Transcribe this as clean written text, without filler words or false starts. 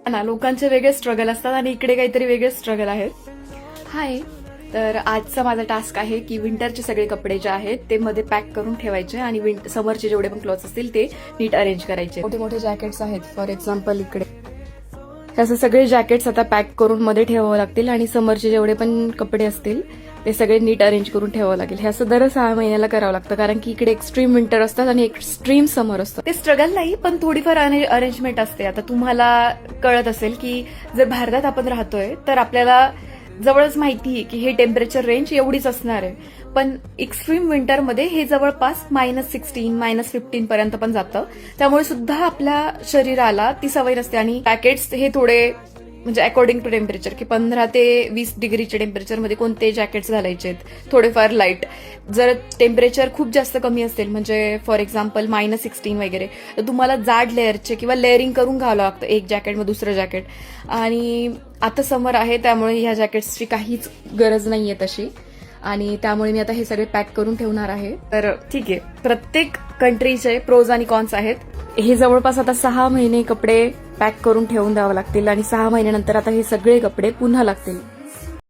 ना, लोकांचे वेगळे स्ट्रगल असतात आणि इकडे काहीतरी वेगळे स्ट्रगल आहेत. हाय, तर आजचा माझा टास्क आहे की विंटरचे सगळे कपडे जे आहेत ते मध्ये पॅक करून ठेवायचे आणि समरचे जेवढे पण क्लॉथ्स असतील ते नीट अरेंज करायचे. मोठे मोठे जॅकेट्स आहेत, फॉर एक्झाम्पल इकडे असं सगळे जॅकेट्स आता पॅक करून मध्ये ठेवावं लागतील आणि समरचे जेवढे पण कपडे असतील ते सगळे नीट अरेंज करून ठेवावं लागेल. हे असं दर 6 महिन्याला करावं लागतं, कारण की इकडे एक्स्ट्रीम विंटर असतात आणि एक्स्ट्रीम समर असतं. ते स्ट्रगल नाही, पण थोडीफार अरेंजमेंट असते. आता तुम्हाला कळत असेल की जर भारतात आपण राहतोय तर आपल्याला जवळच माहिती आहे की हे टेम्परेचर रेंज एवढीच असणार आहे, पण एक्स्ट्रीम विंटरमध्ये हे जवळपास -16, -15 पर्यंत पण जातं. त्यामुळे सुद्धा आपल्या शरीराला ती सवय नसते आणि पॅकेट्स हे थोडे म्हणजे अकॉर्डिंग टू टेम्परेचर की 15 ते 20 डिग्रीच्या टेम्परेचरमध्ये कोणते जॅकेट्स घालायचे आहेत, थोडेफार लाईट. जर टेम्परेचर खूप जास्त कमी असेल, म्हणजे फॉर एक्झाम्पल -16 वगैरे, तर तुम्हाला जाड लेअरचे किंवा लेअरिंग करून घालावं लागतं एक जॅकेट मग दुसरं जॅकेट. आणि आता समर आहे त्यामुळे ह्या जॅकेट्सची काहीच गरज नाहीये तशी, आणि त्यामुळे मी आता हे सगळे पॅक करून ठेवणार आहे. तर ठीक आहे, प्रत्येक कंट्रीचे प्रोज आणि कॉन्स आहेत. हे जवळपास आता 6 महिने कपडे पॅक करून ठेवून द्यावं लागतील आणि 6 महिन्यानंतर आता हे सगळे कपडे पुन्हा लागतील.